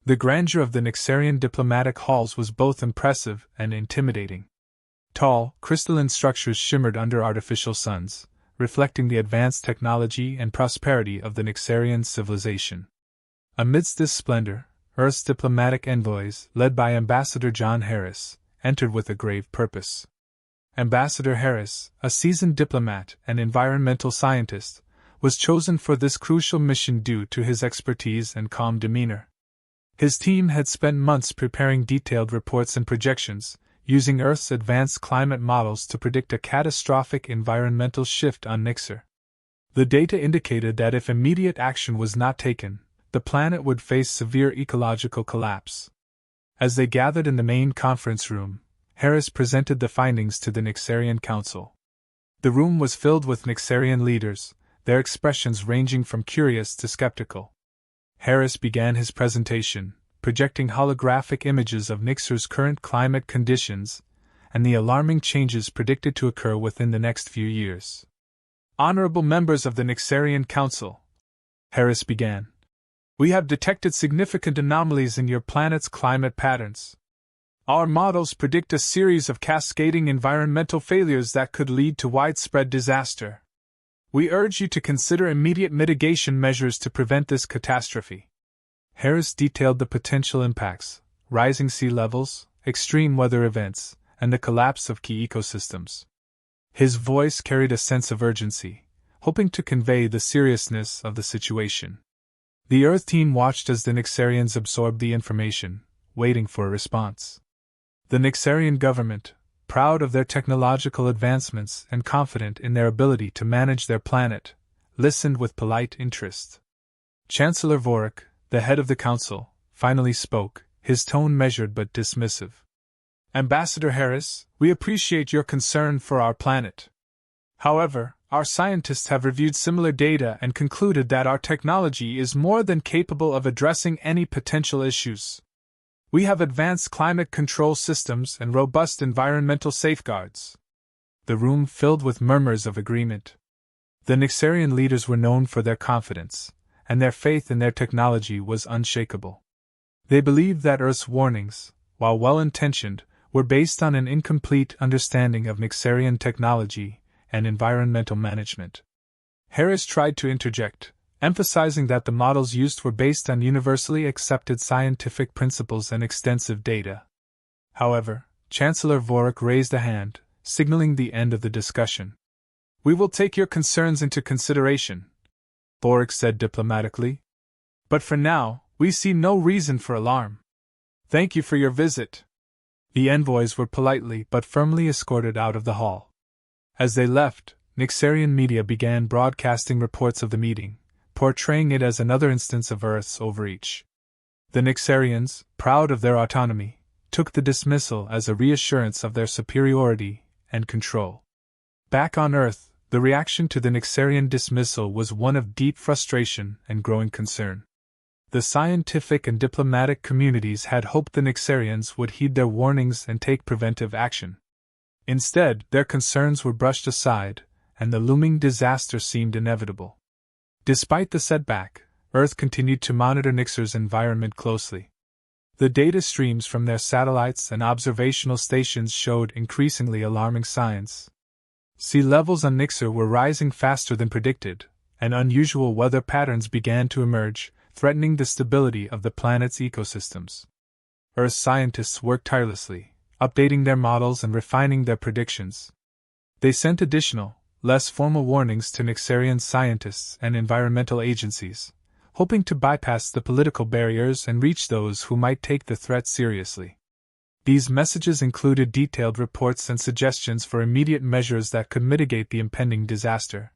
The grandeur of the Nixarian diplomatic halls was both impressive and intimidating. Tall, crystalline structures shimmered under artificial suns, reflecting the advanced technology and prosperity of the Nixarian civilization. Amidst this splendor, Earth's diplomatic envoys, led by Ambassador John Harris, entered with a grave purpose. Ambassador Harris, a seasoned diplomat and environmental scientist, was chosen for this crucial mission due to his expertise and calm demeanor. His team had spent months preparing detailed reports and projections, using Earth's advanced climate models to predict a catastrophic environmental shift on Nixar. The data indicated that if immediate action was not taken, the planet would face severe ecological collapse. As they gathered in the main conference room, Harris presented the findings to the Nixarian Council. The room was filled with Nixarian leaders, their expressions ranging from curious to skeptical. Harris began his presentation, projecting holographic images of Nixar's current climate conditions and the alarming changes predicted to occur within the next few years. Honorable members of the Nixarian Council, Harris began, we have detected significant anomalies in your planet's climate patterns. Our models predict a series of cascading environmental failures that could lead to widespread disaster. We urge you to consider immediate mitigation measures to prevent this catastrophe. Harris detailed the potential impacts: rising sea levels, extreme weather events, and the collapse of key ecosystems. His voice carried a sense of urgency, hoping to convey the seriousness of the situation. The Earth team watched as the Nixarians absorbed the information, waiting for a response. The Nixarian government, proud of their technological advancements and confident in their ability to manage their planet, listened with polite interest. Chancellor Vorik, the head of the council, finally spoke, his tone measured but dismissive. Ambassador Harris, we appreciate your concern for our planet. However, our scientists have reviewed similar data and concluded that our technology is more than capable of addressing any potential issues. We have advanced climate control systems and robust environmental safeguards. The room filled with murmurs of agreement. The Nixarian leaders were known for their confidence, and their faith in their technology was unshakable. They believed that Earth's warnings, while well-intentioned, were based on an incomplete understanding of Nixarian technology and environmental management. Harris tried to interject, emphasizing that the models used were based on universally accepted scientific principles and extensive data. However, Chancellor Vorik raised a hand, signaling the end of the discussion. We will take your concerns into consideration, Vorik said diplomatically. But for now, we see no reason for alarm. Thank you for your visit. The envoys were politely but firmly escorted out of the hall. As they left, Nixarian media began broadcasting reports of the meeting, portraying it as another instance of Earth's overreach. The Nixarians, proud of their autonomy, took the dismissal as a reassurance of their superiority and control. Back on Earth, the reaction to the Nixarian dismissal was one of deep frustration and growing concern. The scientific and diplomatic communities had hoped the Nixarians would heed their warnings and take preventive action. Instead, their concerns were brushed aside, and the looming disaster seemed inevitable. Despite the setback, Earth continued to monitor Nixar's environment closely. The data streams from their satellites and observational stations showed increasingly alarming signs. Sea levels on Nixar were rising faster than predicted, and unusual weather patterns began to emerge, threatening the stability of the planet's ecosystems. Earth scientists worked tirelessly, updating their models and refining their predictions. They sent additional, less formal warnings to Nixarian scientists and environmental agencies, hoping to bypass the political barriers and reach those who might take the threat seriously. These messages included detailed reports and suggestions for immediate measures that could mitigate the impending disaster.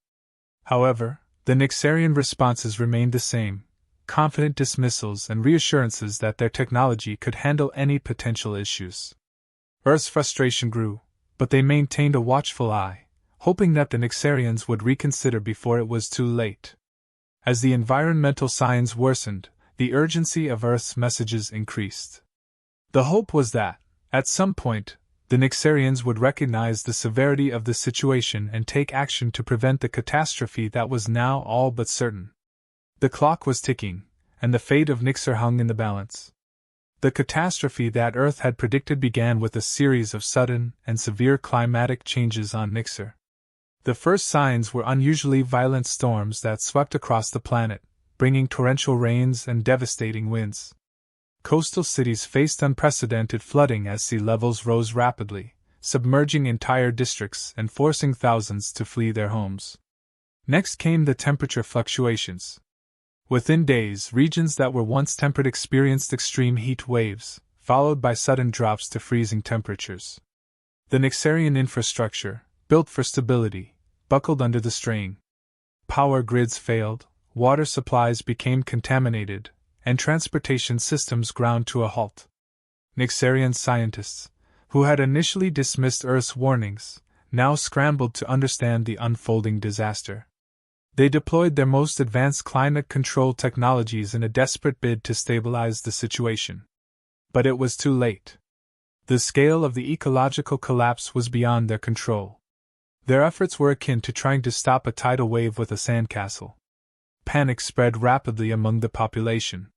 However, the Nixarian responses remained the same: confident dismissals and reassurances that their technology could handle any potential issues. Earth's frustration grew, but they maintained a watchful eye, hoping that the Nixarians would reconsider before it was too late. As the environmental signs worsened, the urgency of Earth's messages increased. The hope was that, at some point, the Nixarians would recognize the severity of the situation and take action to prevent the catastrophe that was now all but certain. The clock was ticking, and the fate of Nixar hung in the balance. The catastrophe that Earth had predicted began with a series of sudden and severe climatic changes on Nixer. The first signs were unusually violent storms that swept across the planet, bringing torrential rains and devastating winds. Coastal cities faced unprecedented flooding as sea levels rose rapidly, submerging entire districts and forcing thousands to flee their homes. Next came the temperature fluctuations. Within days, regions that were once temperate experienced extreme heat waves, followed by sudden drops to freezing temperatures. The Nixarian infrastructure, built for stability, buckled under the strain. Power grids failed, water supplies became contaminated, and transportation systems ground to a halt. Nixarian scientists, who had initially dismissed Earth's warnings, now scrambled to understand the unfolding disaster. They deployed their most advanced climate control technologies in a desperate bid to stabilize the situation. But it was too late. The scale of the ecological collapse was beyond their control. Their efforts were akin to trying to stop a tidal wave with a sandcastle. Panic spread rapidly among the population.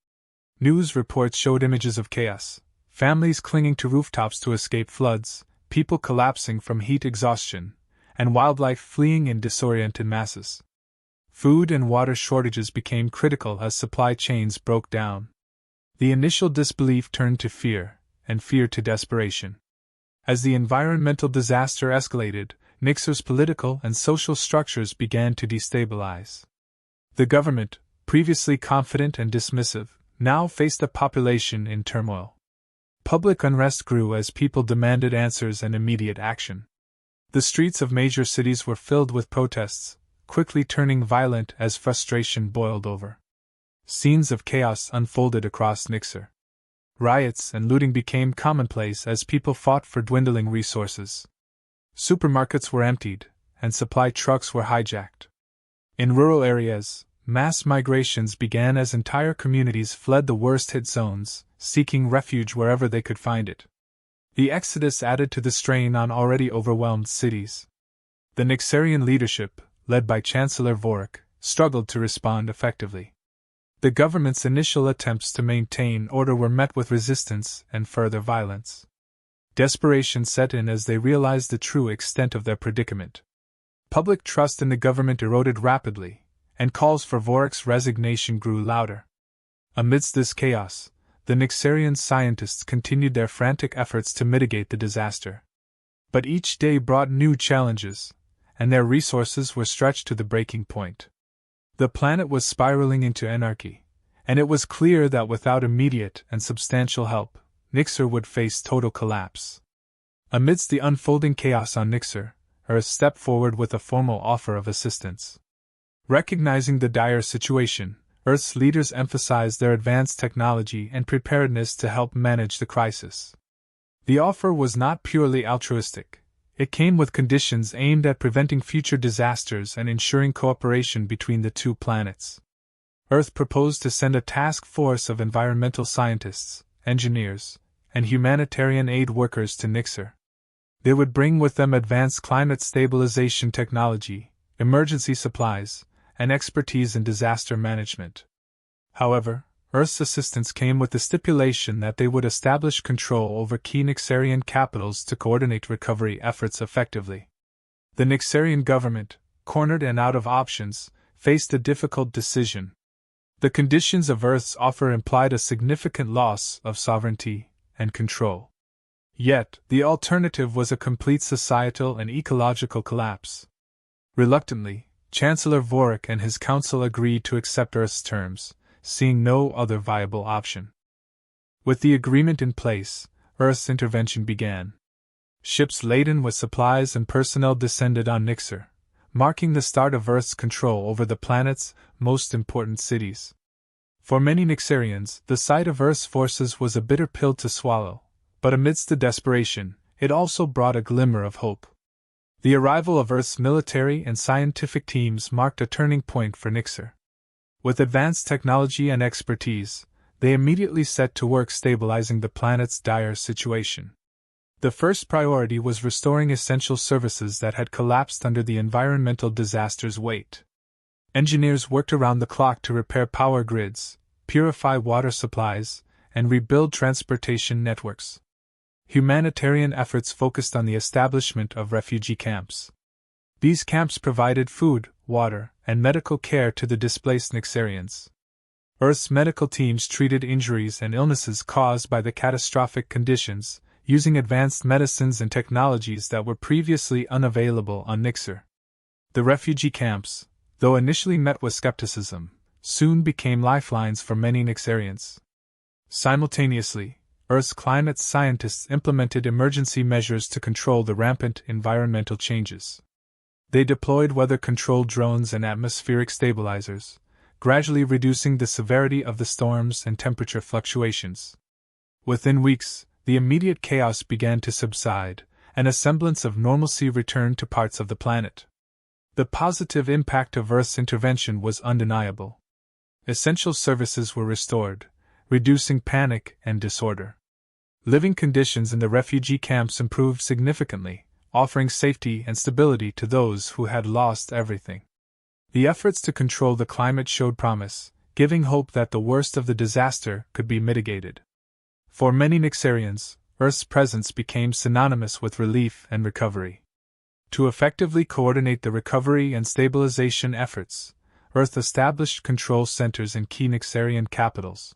News reports showed images of chaos, families clinging to rooftops to escape floods, people collapsing from heat exhaustion, and wildlife fleeing in disoriented masses. Food and water shortages became critical as supply chains broke down. The initial disbelief turned to fear, and fear to desperation. As the environmental disaster escalated, Nixer's political and social structures began to destabilize. The government, previously confident and dismissive, now faced a population in turmoil. Public unrest grew as people demanded answers and immediate action. The streets of major cities were filled with protests, quickly turning violent as frustration boiled over. Scenes of chaos unfolded across Nixer. Riots and looting became commonplace as people fought for dwindling resources. Supermarkets were emptied, and supply trucks were hijacked. In rural areas, mass migrations began as entire communities fled the worst-hit zones, seeking refuge wherever they could find it. The exodus added to the strain on already overwhelmed cities. The Nixarian leadership, led by Chancellor Vorik, struggled to respond effectively. The government's initial attempts to maintain order were met with resistance and further violence. Desperation set in as they realized the true extent of their predicament. Public trust in the government eroded rapidly, and calls for Vorik's resignation grew louder. Amidst this chaos, the Nixarian scientists continued their frantic efforts to mitigate the disaster. But each day brought new challenges, and their resources were stretched to the breaking point. The planet was spiraling into anarchy, and it was clear that without immediate and substantial help, Nixer would face total collapse. Amidst the unfolding chaos on Nixer, Earth stepped forward with a formal offer of assistance. Recognizing the dire situation, Earth's leaders emphasized their advanced technology and preparedness to help manage the crisis. The offer was not purely altruistic. It came with conditions aimed at preventing future disasters and ensuring cooperation between the two planets. Earth proposed to send a task force of environmental scientists, engineers, and humanitarian aid workers to Nixer. They would bring with them advanced climate stabilization technology, emergency supplies, and expertise in disaster management. However, Earth's assistance came with the stipulation that they would establish control over key Nixarian capitals to coordinate recovery efforts effectively. The Nixarian government, cornered and out of options, faced a difficult decision. The conditions of Earth's offer implied a significant loss of sovereignty and control. Yet, the alternative was a complete societal and ecological collapse. Reluctantly, Chancellor Vorik and his council agreed to accept Earth's terms, seeing no other viable option. With the agreement in place, Earth's intervention began. Ships laden with supplies and personnel descended on Nixer, marking the start of Earth's control over the planet's most important cities. For many Nixarians, the sight of Earth's forces was a bitter pill to swallow, but amidst the desperation, it also brought a glimmer of hope. The arrival of Earth's military and scientific teams marked a turning point for Nixer. With advanced technology and expertise, they immediately set to work stabilizing the planet's dire situation. The first priority was restoring essential services that had collapsed under the environmental disaster's weight. Engineers worked around the clock to repair power grids, purify water supplies, and rebuild transportation networks. Humanitarian efforts focused on the establishment of refugee camps. These camps provided food, water, and medical care to the displaced Nixarians. Earth's medical teams treated injuries and illnesses caused by the catastrophic conditions, using advanced medicines and technologies that were previously unavailable on Nixar. The refugee camps, though initially met with skepticism, soon became lifelines for many Nixarians. Simultaneously, Earth's climate scientists implemented emergency measures to control the rampant environmental changes. They deployed weather-controlled drones and atmospheric stabilizers, gradually reducing the severity of the storms and temperature fluctuations. Within weeks, the immediate chaos began to subside, and a semblance of normalcy returned to parts of the planet. The positive impact of Earth's intervention was undeniable. Essential services were restored, reducing panic and disorder. Living conditions in the refugee camps improved significantly, offering safety and stability to those who had lost everything. The efforts to control the climate showed promise, giving hope that the worst of the disaster could be mitigated. For many Nixarians, Earth's presence became synonymous with relief and recovery. To effectively coordinate the recovery and stabilization efforts, Earth established control centers in key Nixarian capitals.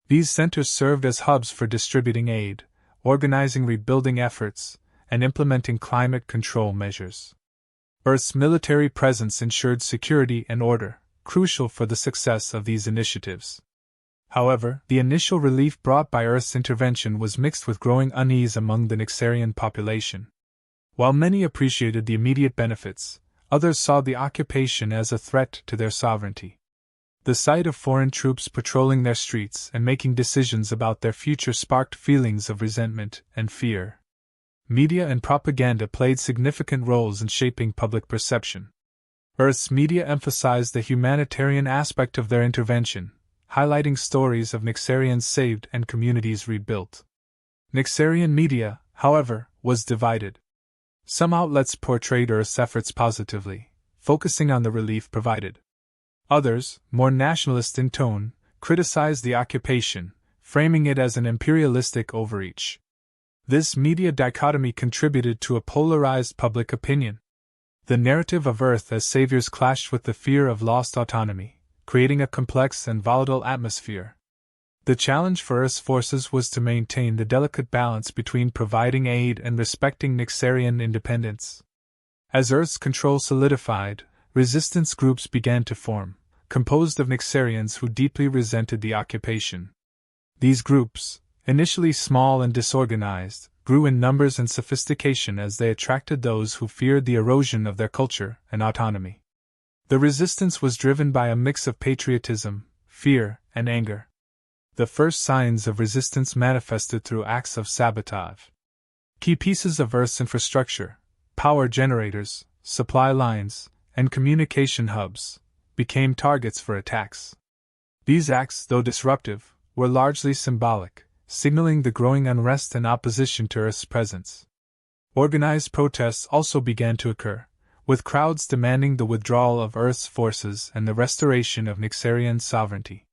These centers served as hubs for distributing aid, organizing rebuilding efforts, and implementing climate control measures. Earth's military presence ensured security and order, crucial for the success of these initiatives. However, the initial relief brought by Earth's intervention was mixed with growing unease among the Nixarian population. While many appreciated the immediate benefits, others saw the occupation as a threat to their sovereignty. The sight of foreign troops patrolling their streets and making decisions about their future sparked feelings of resentment and fear. Media and propaganda played significant roles in shaping public perception. Earth's media emphasized the humanitarian aspect of their intervention, highlighting stories of Nixarians saved and communities rebuilt. Nixarian media, however, was divided. Some outlets portrayed Earth's efforts positively, focusing on the relief provided. Others, more nationalist in tone, criticized the occupation, framing it as an imperialistic overreach. This media dichotomy contributed to a polarized public opinion. The narrative of Earth as saviors clashed with the fear of lost autonomy, creating a complex and volatile atmosphere. The challenge for Earth's forces was to maintain the delicate balance between providing aid and respecting Nixarian independence. As Earth's control solidified, resistance groups began to form, composed of Nixarians who deeply resented the occupation. These groups, initially small and disorganized, grew in numbers and sophistication as they attracted those who feared the erosion of their culture and autonomy. The resistance was driven by a mix of patriotism, fear, and anger. The first signs of resistance manifested through acts of sabotage. Key pieces of Earth's infrastructure, power generators, supply lines, and communication hubs, became targets for attacks. These acts, though disruptive, were largely symbolic, signaling the growing unrest and opposition to Earth's presence. Organized protests also began to occur, with crowds demanding the withdrawal of Earth's forces and the restoration of Nixarian sovereignty.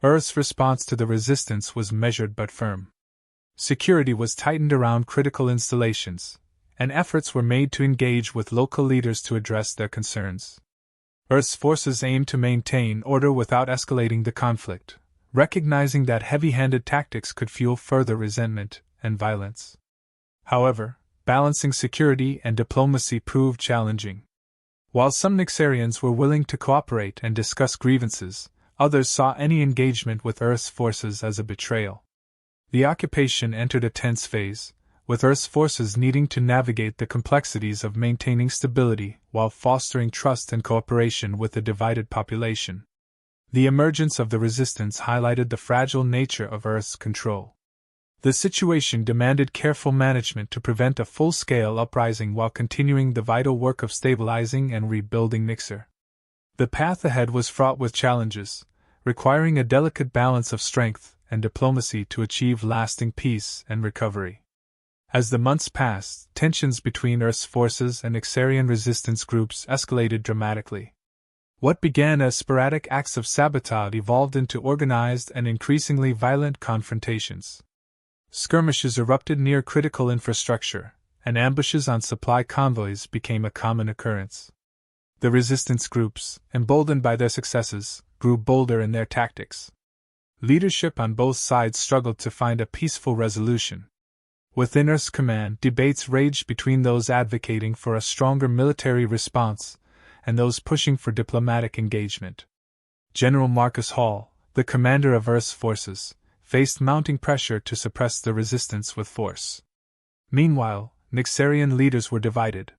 Earth's response to the resistance was measured but firm. Security was tightened around critical installations, and efforts were made to engage with local leaders to address their concerns. Earth's forces aimed to maintain order without escalating the conflict, recognizing that heavy-handed tactics could fuel further resentment and violence. However, balancing security and diplomacy proved challenging. While some Nixarians were willing to cooperate and discuss grievances, others saw any engagement with Earth's forces as a betrayal. The occupation entered a tense phase, with Earth's forces needing to navigate the complexities of maintaining stability while fostering trust and cooperation with a divided population. The emergence of the resistance highlighted the fragile nature of Earth's control. The situation demanded careful management to prevent a full-scale uprising while continuing the vital work of stabilizing and rebuilding Nixar. The path ahead was fraught with challenges, requiring a delicate balance of strength and diplomacy to achieve lasting peace and recovery. As the months passed, tensions between Earth's forces and Nixarian resistance groups escalated dramatically. What began as sporadic acts of sabotage evolved into organized and increasingly violent confrontations. Skirmishes erupted near critical infrastructure, and ambushes on supply convoys became a common occurrence. The resistance groups, emboldened by their successes, grew bolder in their tactics. Leadership on both sides struggled to find a peaceful resolution. Within Earth's command, debates raged between those advocating for a stronger military response and those pushing for diplomatic engagement. General Marcus Hall, the commander of Earth's forces, faced mounting pressure to suppress the resistance with force. Meanwhile, Nixarian leaders were divided.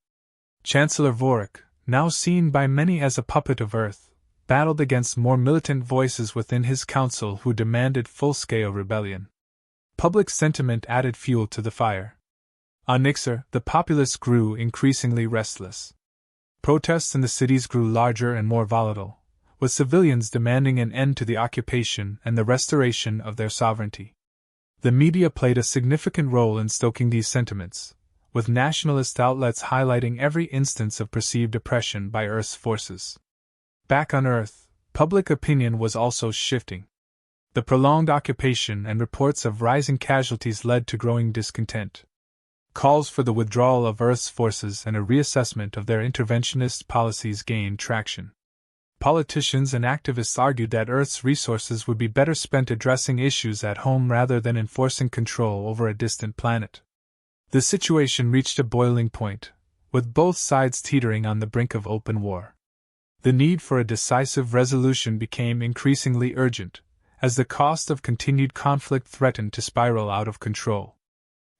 Chancellor Vorik, now seen by many as a puppet of Earth, battled against more militant voices within his council who demanded full-scale rebellion. Public sentiment added fuel to the fire. On Nixar, the populace grew increasingly restless. Protests in the cities grew larger and more volatile, with civilians demanding an end to the occupation and the restoration of their sovereignty. The media played a significant role in stoking these sentiments, with nationalist outlets highlighting every instance of perceived oppression by Earth's forces. Back on Earth, public opinion was also shifting. The prolonged occupation and reports of rising casualties led to growing discontent. Calls for the withdrawal of Earth's forces and a reassessment of their interventionist policies gained traction. Politicians and activists argued that Earth's resources would be better spent addressing issues at home rather than enforcing control over a distant planet. The situation reached a boiling point, with both sides teetering on the brink of open war. The need for a decisive resolution became increasingly urgent, as the cost of continued conflict threatened to spiral out of control.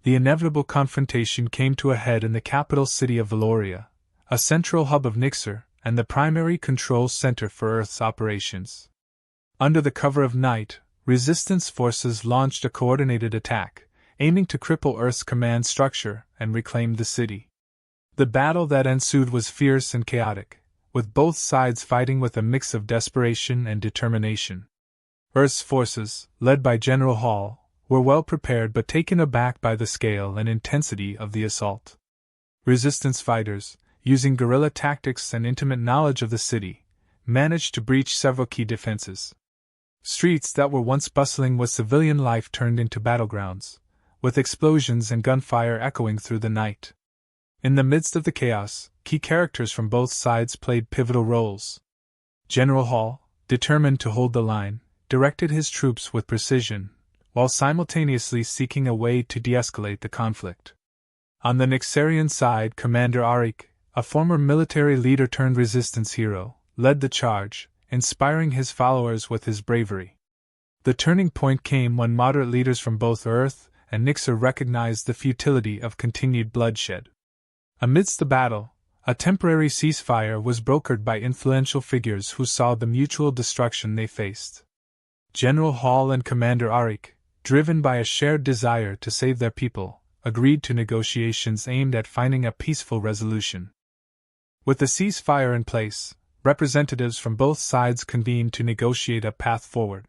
The inevitable confrontation came to a head in the capital city of Valoria, a central hub of Nixar and the primary control center for Earth's operations. Under the cover of night, resistance forces launched a coordinated attack, aiming to cripple Earth's command structure and reclaim the city. The battle that ensued was fierce and chaotic, with both sides fighting with a mix of desperation and determination. Earth's forces, led by General Hall, were well prepared but taken aback by the scale and intensity of the assault. Resistance fighters, using guerrilla tactics and intimate knowledge of the city, managed to breach several key defenses. Streets that were once bustling with civilian life turned into battlegrounds, with explosions and gunfire echoing through the night. In the midst of the chaos, key characters from both sides played pivotal roles. General Hall, determined to hold the line, directed his troops with precision, while simultaneously seeking a way to de-escalate the conflict. On the Nixarian side, Commander Arik, a former military leader turned resistance hero, led the charge, inspiring his followers with his bravery. The turning point came when moderate leaders from both Earth and Nixar recognized the futility of continued bloodshed. Amidst the battle, a temporary ceasefire was brokered by influential figures who saw the mutual destruction they faced. General Hall and Commander Arik, driven by a shared desire to save their people, agreed to negotiations aimed at finding a peaceful resolution. With the ceasefire in place, representatives from both sides convened to negotiate a path forward.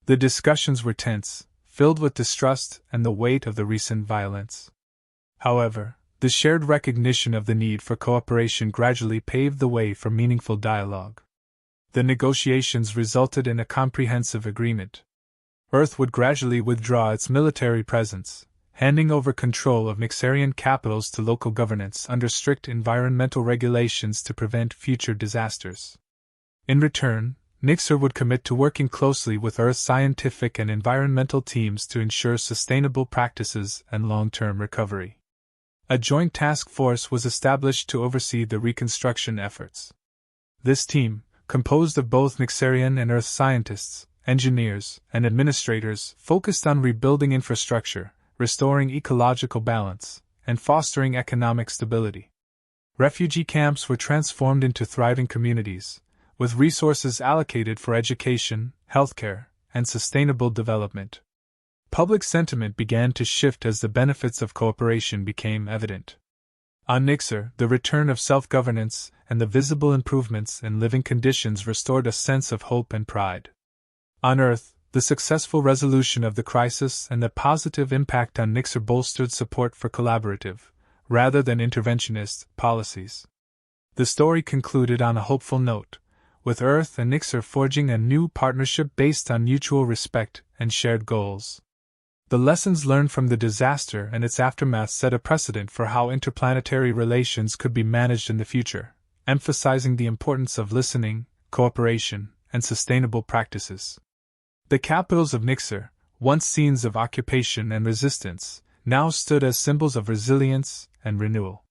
The discussions were tense, filled with distrust and the weight of the recent violence. However, the shared recognition of the need for cooperation gradually paved the way for meaningful dialogue. The negotiations resulted in a comprehensive agreement. Earth would gradually withdraw its military presence, handing over control of Nixarian capitals to local governance under strict environmental regulations to prevent future disasters. In return, Nixar would commit to working closely with Earth's scientific and environmental teams to ensure sustainable practices and long-term recovery. A joint task force was established to oversee the reconstruction efforts. This team, composed of both Nixarian and Earth scientists, engineers, and administrators, focused on rebuilding infrastructure, restoring ecological balance, and fostering economic stability. Refugee camps were transformed into thriving communities, with resources allocated for education, healthcare, and sustainable development. Public sentiment began to shift as the benefits of cooperation became evident. On Nixar, the return of self-governance and the visible improvements in living conditions restored a sense of hope and pride. On Earth, the successful resolution of the crisis and the positive impact on Nixar bolstered support for collaborative, rather than interventionist, policies. The story concluded on a hopeful note, with Earth and Nixer forging a new partnership based on mutual respect and shared goals. The lessons learned from the disaster and its aftermath set a precedent for how interplanetary relations could be managed in the future, emphasizing the importance of listening, cooperation, and sustainable practices. The capitals of Nixer, once scenes of occupation and resistance, now stood as symbols of resilience and renewal.